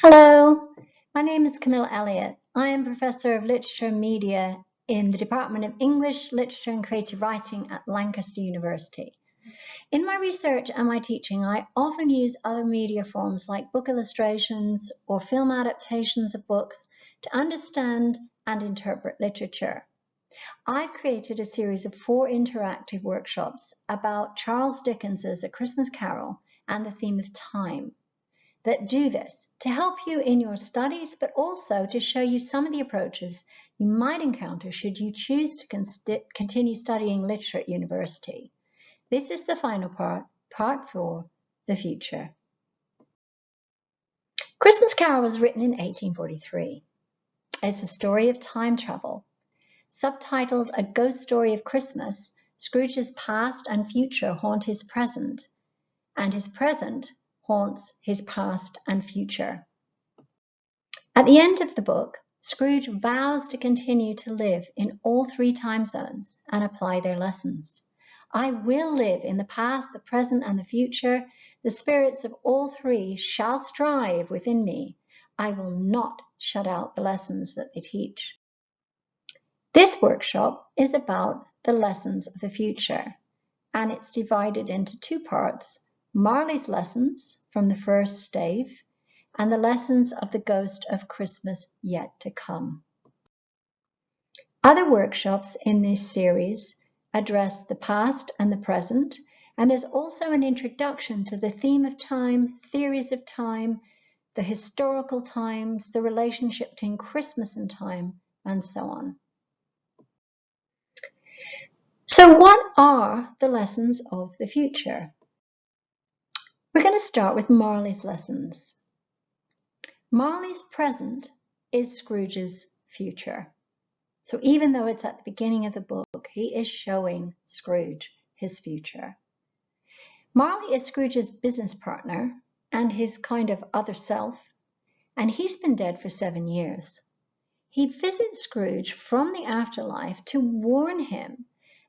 Hello, my name is Camilla Elliott. I am Professor of Literature and Media in the Department of English, Literature and Creative Writing at Lancaster University. In my research and my teaching, I often use other media forms like book illustrations or film adaptations of books to understand and interpret literature. I've created a series of 4 interactive workshops about Charles Dickens's A Christmas Carol and the theme of time that do this to help you in your studies, but also to show you some of the approaches you might encounter should you choose to continue studying literature at university. This is the final part 4, the future. Christmas Carol was written in 1843. It's a story of time travel. Subtitled A Ghost Story of Christmas, Scrooge's past and future haunt his present, and his present haunts his past and future. At the end of the book, Scrooge vows to continue to live in all 3 time zones and apply their lessons. I will live in the past, the present, and the future. The spirits of all 3 shall strive within me. I will not shut out the lessons that they teach. This workshop is about the lessons of the future, and it's divided into 2 parts: Marleys Lessons from the first stave, and the lessons of the ghost of Christmas yet to come. Other workshops in this series address the past and the present, and there's also an introduction to the theme of time, theories of time, the historical times, the relationship between Christmas and time, and so on. So what are the lessons of the future? We're going to start with Marleys Lessons. Marley's present is Scrooge's future. So even though it's at the beginning of the book, he is showing Scrooge his future. Marley is Scrooge's business partner and his kind of other self, and he's been dead for 7 years. He visits Scrooge from the afterlife to warn him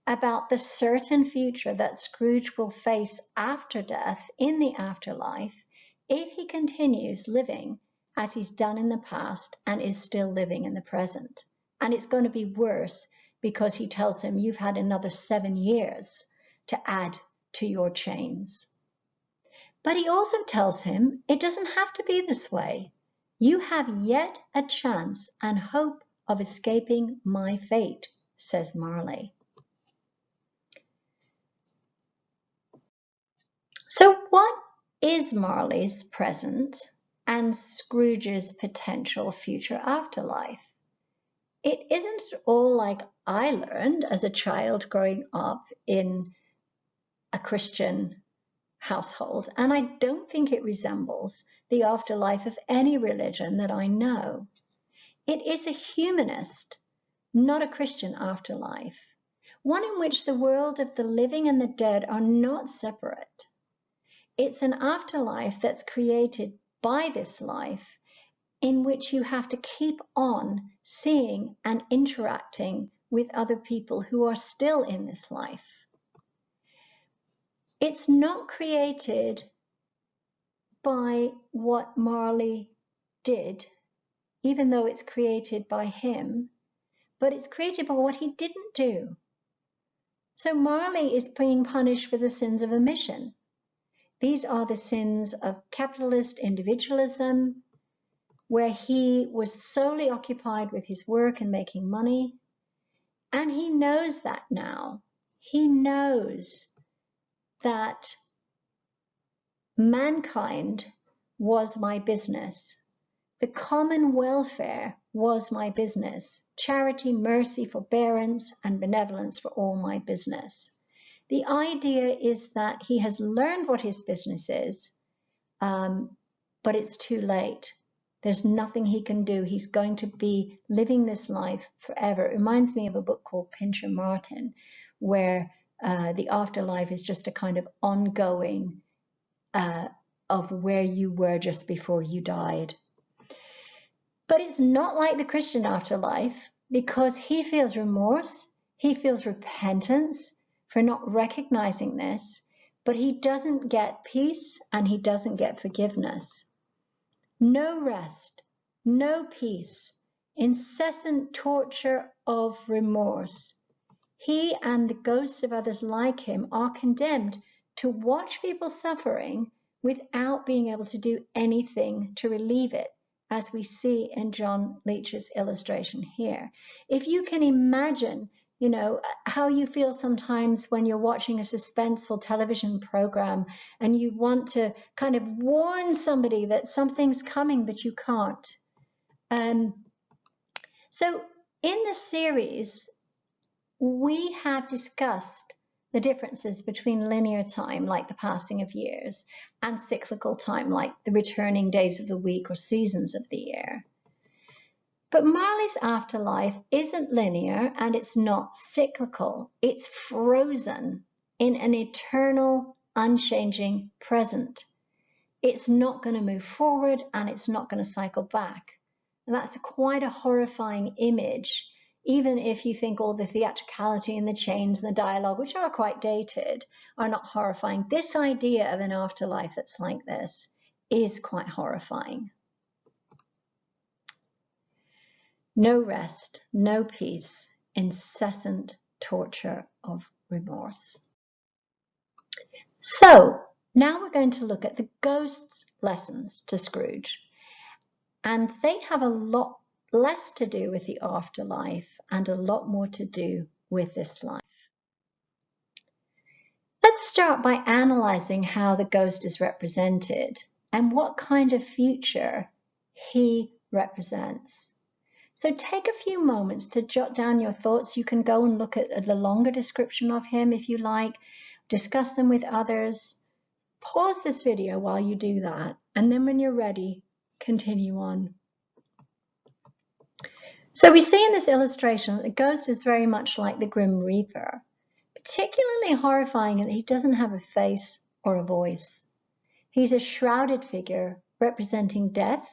about the certain future that Scrooge will face after death in the afterlife if he continues living as he's done in the past and is still living in the present. And it's going to be worse because he tells him you've had another 7 years to add to your chains. But he also tells him it doesn't have to be this way. You have yet a chance and hope of escaping my fate, says Marley. So what is Marley's present and Scrooge's potential future afterlife? It isn't at all like I learned as a child growing up in a Christian household, and I don't think it resembles the afterlife of any religion that I know. It is a humanist, not a Christian afterlife, one in which the world of the living and the dead are not separate. It's an afterlife that's created by this life, in which you have to keep on seeing and interacting with other people who are still in this life. It's not created by what Marley did, even though it's created by him, but it's created by what he didn't do. So Marley is being punished for the sins of omission. These are the sins of capitalist individualism, where he was solely occupied with his work and making money. And he knows that now. He knows that mankind was my business. The common welfare was my business. Charity, mercy, forbearance, and benevolence were all my business. The idea is that he has learned what his business is, but it's too late. There's nothing he can do. He's going to be living this life forever. It reminds me of a book called Pincher Martin, where the afterlife is just a kind of ongoing of where you were just before you died. But it's not like the Christian afterlife, because he feels remorse, he feels repentance for not recognizing this, but he doesn't get peace and he doesn't get forgiveness. no rest, no peace, incessant torture of remorse. He and the ghosts of others like him are condemned to watch people suffering without being able to do anything to relieve it, as we see in John Leach's illustration here. If you can imagine, how you feel sometimes when you're watching a suspenseful television program and you want to kind of warn somebody that something's coming, but you can't. So in this series, we have discussed the differences between linear time, like the passing of years, and cyclical time, like the returning days of the week or seasons of the year. But Marley's afterlife isn't linear and it's not cyclical. It's frozen in an eternal, unchanging present. It's not going to move forward and it's not going to cycle back. And that's quite a horrifying image, even if you think all the theatricality and the change and the dialogue, which are quite dated, are not horrifying. This idea of an afterlife that's like this is quite horrifying. No rest, no peace, incessant torture of remorse. So now we're going to look at the ghost's lessons to Scrooge. And they have a lot less to do with the afterlife and a lot more to do with this life. Let's start by analyzing how the ghost is represented and what kind of future he represents. So take a few moments to jot down your thoughts. You can go and look at the longer description of him if you like, discuss them with others. Pause this video while you do that, and then when you're ready, continue on. So we see in this illustration that the ghost is very much like the Grim Reaper, particularly horrifying in that he doesn't have a face or a voice. He's a shrouded figure representing death,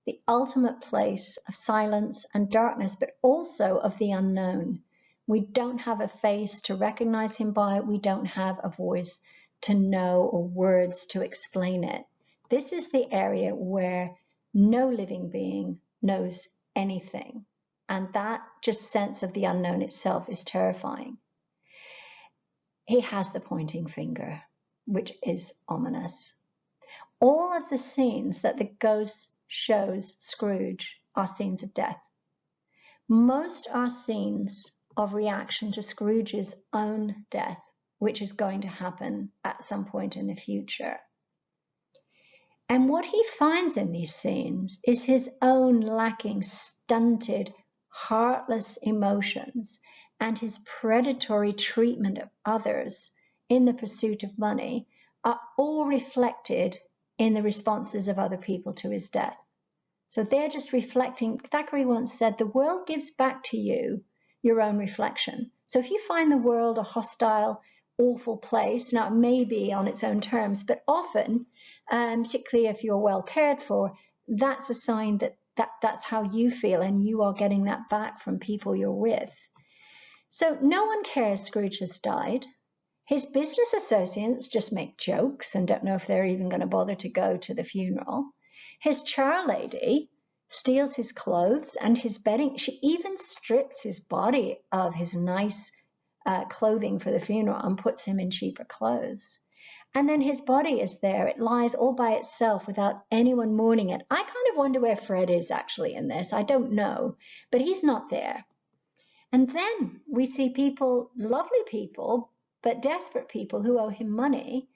the ultimate place of silence and darkness, but also of the unknown. We don't have a face to recognize him by, we don't have a voice to know or words to explain it. This is the area where no living being knows anything, and that just sense of the unknown itself is terrifying. He has the pointing finger, which is ominous. All of the scenes that the ghost shows Scrooge are scenes of death. Most are scenes of reaction to Scrooge's own death, which is going to happen at some point in the future. And what he finds in these scenes is his own lacking, stunted, heartless emotions and his predatory treatment of others in the pursuit of money are all reflected in the responses of other people to his death. So they're just reflecting. Thackeray once said, the world gives back to you your own reflection. So if you find the world a hostile, awful place, now it may be on its own terms, but often, particularly if you're well cared for, that's a sign that that's how you feel and you are getting that back from people you're with. So no one cares Scrooge has died. His business associates just make jokes and don't know if they're even going to bother to go to the funeral. His charlady steals his clothes and his bedding. She even strips his body of his nice clothing for the funeral and puts him in cheaper clothes. And then his body is there. It lies all by itself without anyone mourning it. I kind of wonder where Fred is actually in this. I don't know, but he's not there. And then we see people, lovely people, but desperate people who owe him money,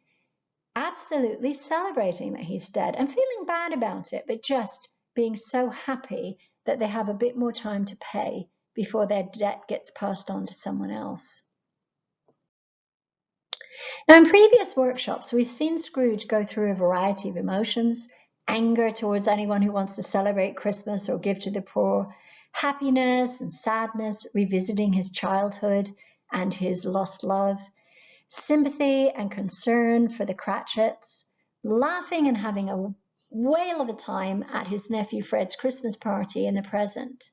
absolutely celebrating that he's dead and feeling bad about it, but just being so happy that they have a bit more time to pay before their debt gets passed on to someone else. Now, in previous workshops, we've seen Scrooge go through a variety of emotions: anger towards anyone who wants to celebrate Christmas or give to the poor, happiness and sadness, revisiting his childhood and his lost love, sympathy and concern for the Cratchits, laughing and having a whale of a time at his nephew Fred's Christmas party in the present.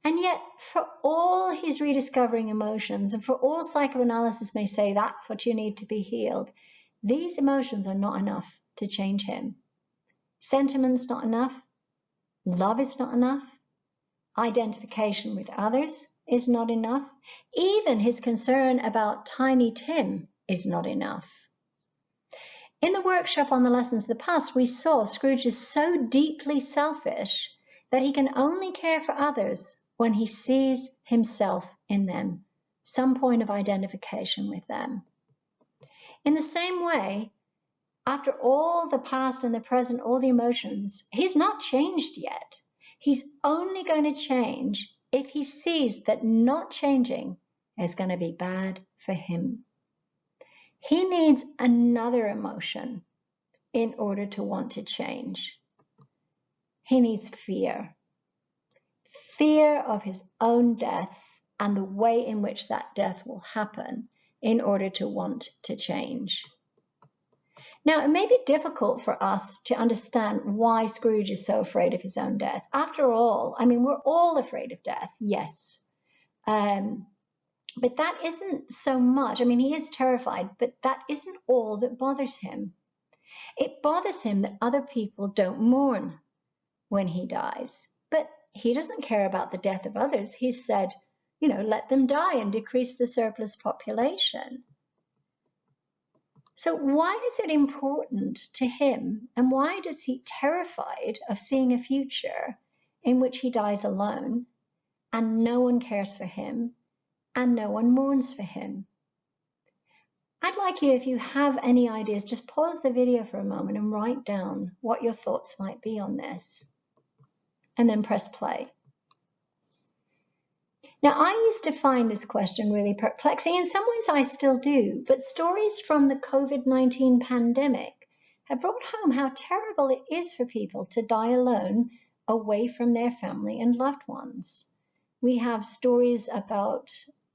And yet, for all his rediscovering emotions, and for all psychoanalysis may say that's what you need to be healed, these emotions are not enough to change him. Sentiment's not enough. Love is not enough. Identification with others is not enough. Even his concern about Tiny Tim is not enough. In the workshop on the lessons of the past, we saw Scrooge is so deeply selfish that he can only care for others when he sees himself in them, some point of identification with them. In the same way, after all the past and the present, all the emotions, he's not changed yet. He's only going to change if he sees that not changing is going to be bad for him. He needs another emotion in order to want to change. He needs fear. Fear of his own death and the way in which that death will happen in order to want to change. Now, it may be difficult for us to understand why Scrooge is so afraid of his own death. After all, I mean, we're all afraid of death, yes. But that isn't so much. I mean, he is terrified, but that isn't all that bothers him. It bothers him that other people don't mourn when he dies. But he doesn't care about the death of others. He said, let them die and decrease the surplus population. So why is it important to him, and why is he terrified of seeing a future in which he dies alone and no one cares for him and no one mourns for him? I'd like you, if you have any ideas, just pause the video for a moment and write down what your thoughts might be on this, and then press play. Now, I used to find this question really perplexing. In some ways, I still do. But stories from the COVID-19 pandemic have brought home how terrible it is for people to die alone, away from their family and loved ones. We have stories about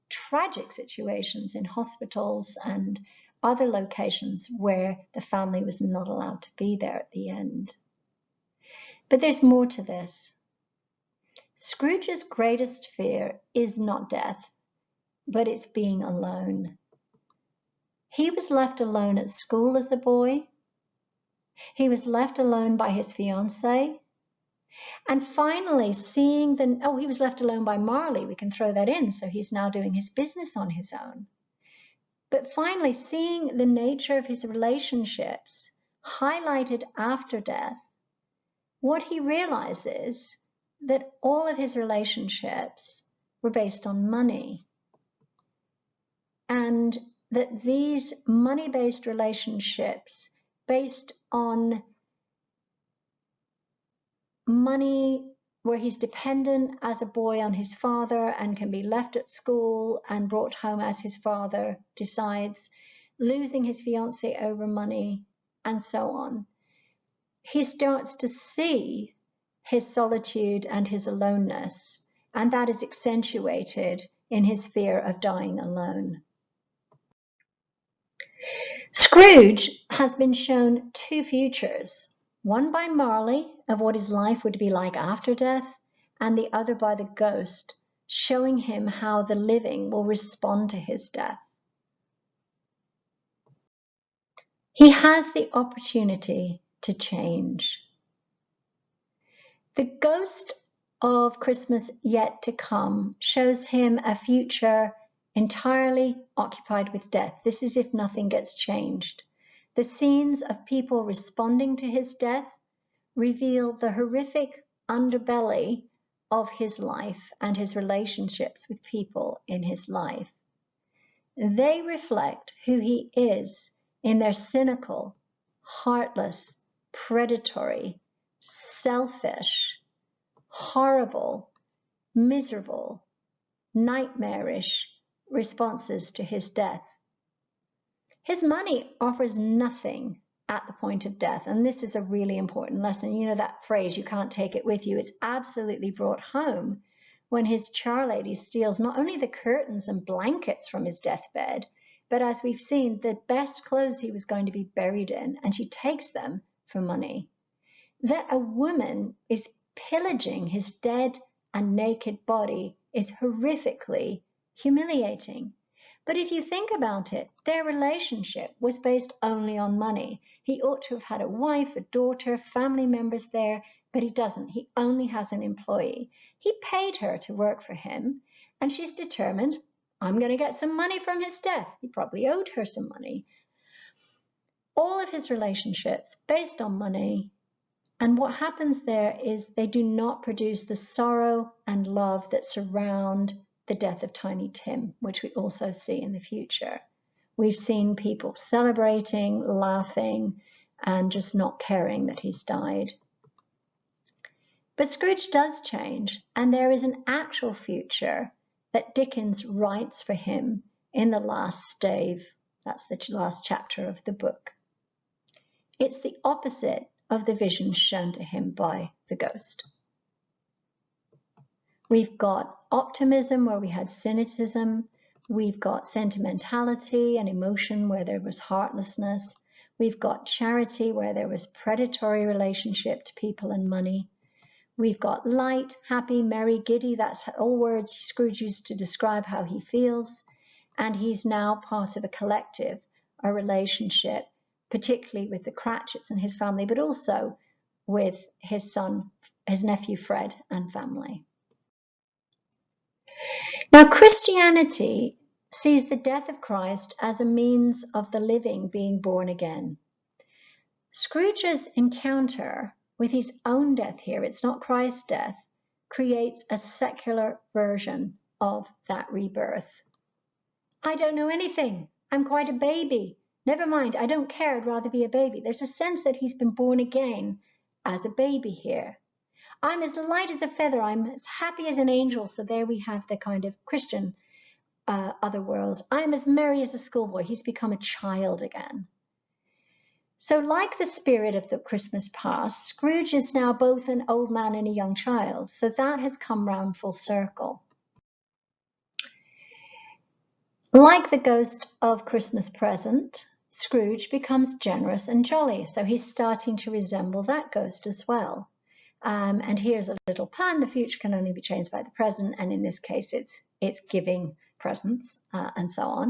tragic situations in hospitals and other locations where the family was not allowed to be there at the end. But there's more to this. Scrooge's greatest fear is not death, but it's being alone. He was left alone at school as a boy. He was left alone by his fiancée. And finally, he was left alone by Marley. We can throw that in. So he's now doing his business on his own. But finally, seeing the nature of his relationships highlighted after death, what he realizes that all of his relationships were based on money, and that these money-based relationships, based on money where he's dependent as a boy on his father and can be left at school and brought home as his father decides, losing his fiancée over money, and so on, he starts to see his solitude and his aloneness, and that is accentuated in his fear of dying alone. Scrooge has been shown two futures, one by Marley of what his life would be like after death, and the other by the ghost, showing him how the living will respond to his death. He has the opportunity to change. The ghost of Christmas yet to come shows him a future entirely occupied with death. This is if nothing gets changed. The scenes of people responding to his death reveal the horrific underbelly of his life and his relationships with people in his life. They reflect who he is in their cynical, heartless, predatory, selfish, horrible, miserable, nightmarish responses to his death. His money offers nothing at the point of death, and this is a really important lesson. You know that phrase, you can't take it with you. It's absolutely brought home when his charlady steals not only the curtains and blankets from his deathbed, but as we've seen, the best clothes he was going to be buried in, and she takes them for money. That a woman is pillaging his dead and naked body is horrifically humiliating. But if you think about it, their relationship was based only on money. He ought to have had a wife, a daughter, family members there, but he doesn't. He only has an employee. He paid her to work for him, and she's determined, I'm going to get some money from his death. He probably owed her some money. All of his relationships based on money. And what happens there is they do not produce the sorrow and love that surround the death of Tiny Tim, which we also see in the future. We've seen people celebrating, laughing, and just not caring that he's died. But Scrooge does change, and there is an actual future that Dickens writes for him in the last stave. That's the last chapter of the book. It's the opposite of the vision shown to him by the ghost. We've got optimism where we had cynicism. We've got sentimentality and emotion where there was heartlessness. We've got charity where there was predatory relationship to people and money. We've got light, happy, merry, giddy. That's all words Scrooge used to describe how he feels. And he's now part of a collective, a relationship, particularly with the Cratchits and his family, but also with his son, his nephew Fred, and family. Now, Christianity sees the death of Christ as a means of the living being born again. Scrooge's encounter with his own death here, it's not Christ's death, creates a secular version of that rebirth. I don't know anything. I'm quite a baby. Never mind, I don't care, I'd rather be a baby. There's a sense that he's been born again as a baby here. I'm as light as a feather, I'm as happy as an angel, so there we have the kind of Christian other world. I'm as merry as a schoolboy, he's become a child again. So like the spirit of the Christmas past, Scrooge is now both an old man and a young child, so that has come round full circle. Like the ghost of Christmas Present, Scrooge becomes generous and jolly, so he's starting to resemble that ghost as well. And here's a little pun: the future can only be changed by the present, and in this case it's giving presents and so on.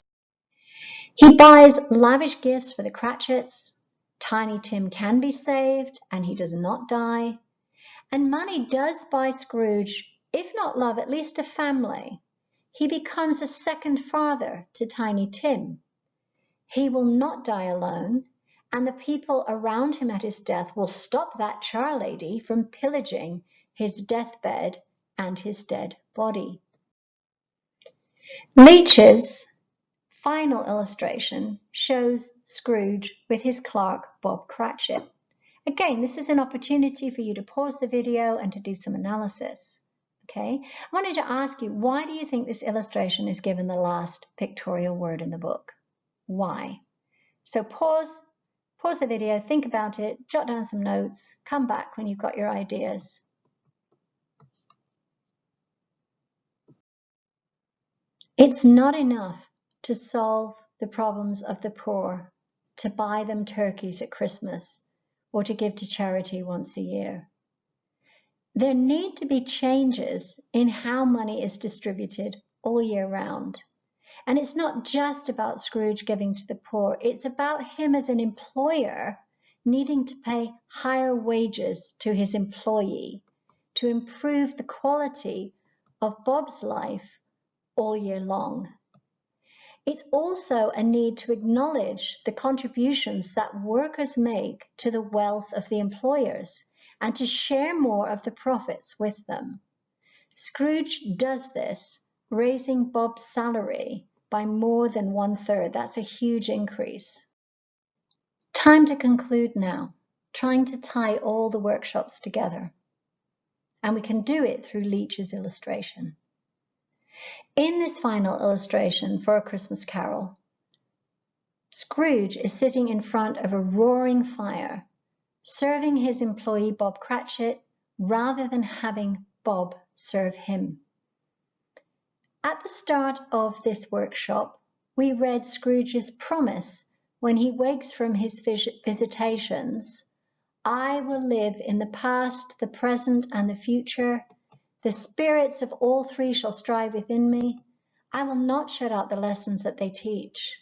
He buys lavish gifts for the Cratchits. Tiny Tim can be saved and he does not die. And money does buy Scrooge, if not love, at least a family. He becomes a second father to Tiny Tim. He will not die alone, and the people around him at his death will stop that char lady from pillaging his deathbed and his dead body. Leach's final illustration shows Scrooge with his clerk, Bob Cratchit. Again, this is an opportunity for you to pause the video and to do some analysis. Okay, I wanted to ask you, why do you think this illustration is given the last pictorial word in the book? Why? So pause the video, think about it, jot down some notes, come back when you've got your ideas. It's not enough to solve the problems of the poor, to buy them turkeys at Christmas, or to give to charity once a year. There need to be changes in how money is distributed all year round. And it's not just about Scrooge giving to the poor, it's about him as an employer needing to pay higher wages to his employee to improve the quality of Bob's life all year long. It's also a need to acknowledge the contributions that workers make to the wealth of the employers and to share more of the profits with them. Scrooge does this, raising Bob's salary by more than 1/3. That's a huge increase. Time to conclude now, trying to tie all the workshops together. And we can do it through Leach's illustration. In this final illustration for A Christmas Carol, Scrooge is sitting in front of a roaring fire, serving his employee Bob Cratchit rather than having Bob serve him. At the start of this workshop, we read Scrooge's promise when he wakes from his visitations. I will live in the past, the present, and the future. The spirits of all three shall strive within me. I will not shut out the lessons that they teach.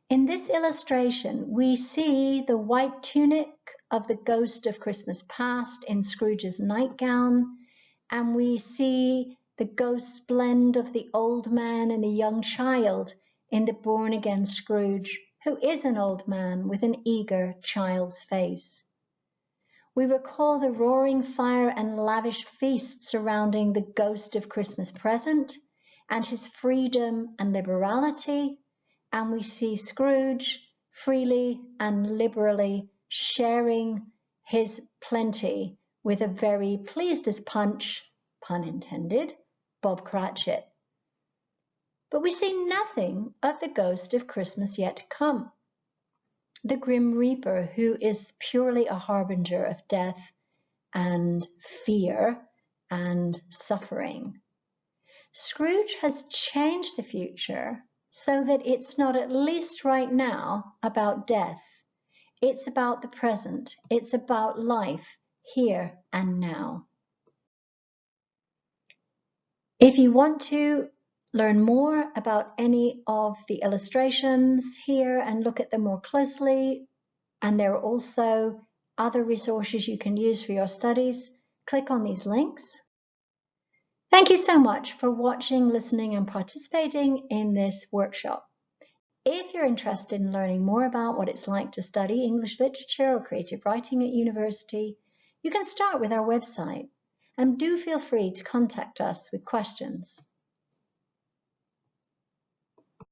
In this illustration, we see the white tunic of the ghost of Christmas past in Scrooge's nightgown, and we see the ghost blend of the old man and the young child in the born-again Scrooge, who is an old man with an eager child's face. We recall the roaring fire and lavish feast surrounding the ghost of Christmas present and his freedom and liberality, and we see Scrooge freely and liberally sharing his plenty with a very pleased as Punch, pun intended, Bob Cratchit. But we see nothing of the ghost of Christmas yet to come, the Grim Reaper, who is purely a harbinger of death and fear and suffering. Scrooge has changed the future so that it's not, at least right now, about death. It's about the present. It's about life here and now. If you want to learn more about any of the illustrations here and look at them more closely, and there are also other resources you can use for your studies, click on these links. Thank you so much for watching, listening, and participating in this workshop. If you're interested in learning more about what it's like to study English literature or creative writing at university, you can start with our website, and do feel free to contact us with questions.